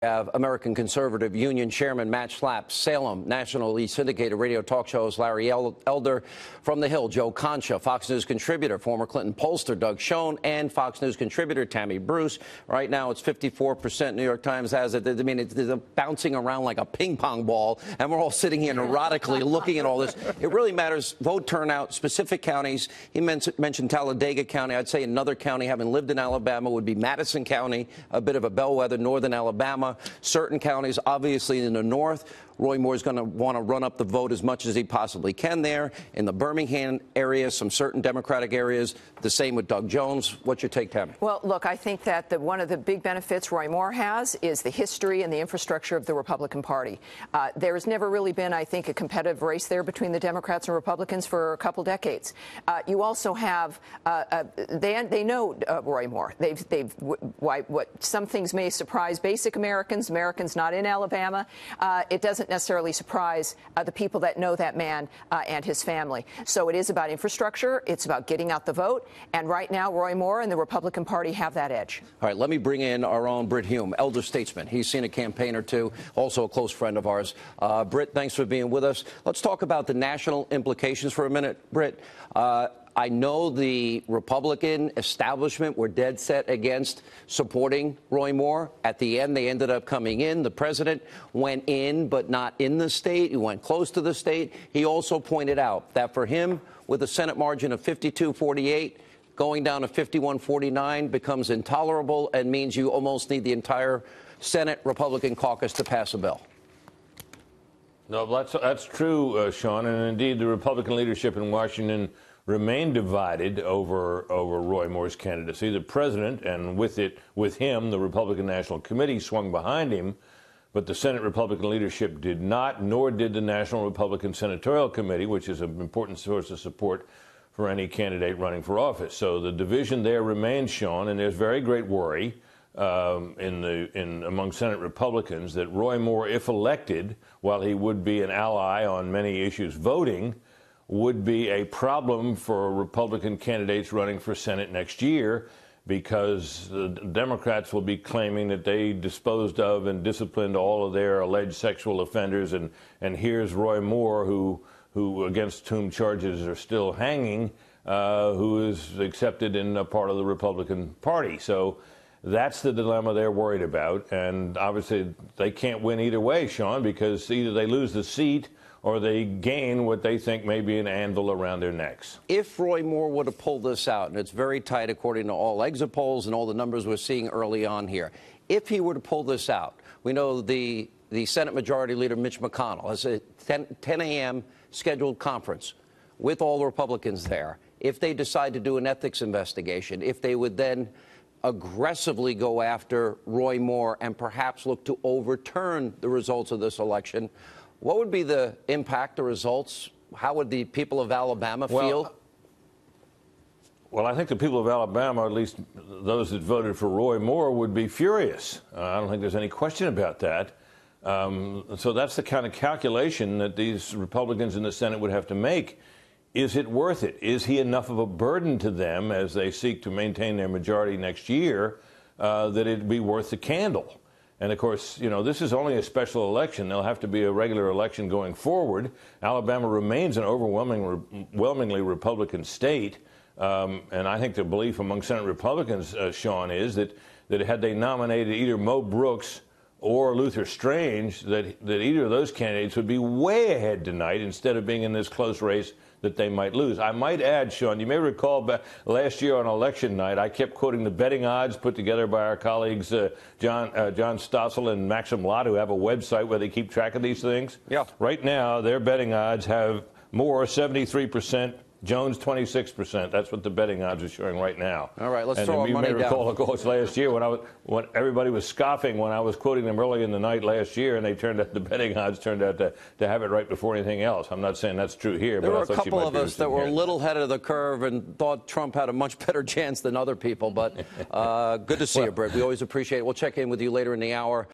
Have American Conservative Union Chairman Matt Schlapp, Salem nationally syndicated radio talk show host Larry Elder, from the Hill Joe Concha, Fox News contributor, former Clinton pollster Doug Schoen, and Fox News contributor Tammy Bruce. Right now it's 54%. New York Times has it. I mean, it's bouncing around like a ping pong ball, and we're all sitting here neurotically looking at all this. It really matters. Vote turnout, specific counties. He mentioned Talladega County. I'd say another county, having lived in Alabama, would be Madison County, a bit of a bellwether, northern Alabama. Certain counties, obviously in the north, Roy Moore is going to want to run up the vote as much as he possibly can there. In the Birmingham area, some certain Democratic areas, the same with Doug Jones. What's your take, Tammy? Well, look, I think that one of the big benefits Roy Moore has is the history and the infrastructure of the Republican Party. There has never really been, I think, a competitive race there between the Democrats and Republicans for a couple decades. You also have, they know Roy Moore. What some things may surprise basic Americans not in Alabama. It doesn't necessarily surprise the people that know that man and his family. So it is about infrastructure. It's about getting out the vote. And right now, Roy Moore and the Republican Party have that edge. All right, let me bring in our own Britt Hume, elder statesman. He's seen a campaign or two, also a close friend of ours. Britt, thanks for being with us. Let's talk about the national implications for a minute. Britt, I know the Republican establishment were dead set against supporting Roy Moore. At the end, they ended up coming in. The president went in, but not in the state. He went close to the state. He also pointed out that for him, with a Senate margin of 52-48, going down to 51-49 becomes intolerable and means you almost need the entire Senate Republican caucus to pass a bill. No, that's true, Sean, and indeed the Republican leadership in Washington remain divided over Roy Moore's candidacy. The president, and with him, the Republican National Committee swung behind him, but the Senate Republican leadership did not, nor did the National Republican Senatorial Committee, which is an important source of support for any candidate running for office. So the division there remains, Sean, and there's very great worry among Senate Republicans that Roy Moore, if elected, while he would be an ally on many issues voting, would be a problem for Republican candidates running for Senate next year, because the Democrats will be claiming that they disposed of and disciplined all of their alleged sexual offenders, and here's Roy Moore, who against whom charges are still hanging, who is accepted in a part of the Republican Party. So that's the dilemma they're worried about, and obviously they can't win either way, Sean, because either they lose the seat or they gain what they think may be an anvil around their necks. If Roy Moore would have pulled this out, and it's very tight according to all exit polls and all the numbers we're seeing early on here, if he were to pull this out, we know the Senate Majority Leader Mitch McConnell has a 10 a.m. scheduled conference with all the Republicans there. If they decide to do an ethics investigation, if they would then aggressively go after Roy Moore and perhaps look to overturn the results of this election, what would be the impact, the results? How would the people of Alabama feel? Well, I think the people of Alabama, or at least those that voted for Roy Moore, would be furious. I don't think there's any question about that. So that's the kind of calculation that these Republicans in the Senate would have to make. Is it worth it? Is he enough of a burden to them as they seek to maintain their majority next year that it'd be worth the candle? And, of course, you know, this is only a special election. There'll have to be a regular election going forward. Alabama remains an overwhelmingly Republican state. And I think the belief among Senate Republicans, Sean, is that had they nominated either Mo Brooks or Luther Strange, that either of those candidates would be way ahead tonight instead of being in this close race that they might lose. I might add, Sean, you may recall back last year on election night, I kept quoting the betting odds put together by our colleagues John Stossel and Maxim Lott, who have a website where they keep track of these things. Yeah. Right now, their betting odds have Moore 73%, Jones 26%. That's what the betting odds are showing right now. All right, let's throw our money down. You may recall, of course, last year when everybody was scoffing when I was quoting them early in the night last year, and the betting odds turned out to have it right before anything else. I'm not saying that's true here, but I thought you might be interested. There were a couple of us that were a little ahead of the curve and thought Trump had a much better chance than other people. But good to see you, Britt. We always appreciate it. We'll check in with you later in the hour.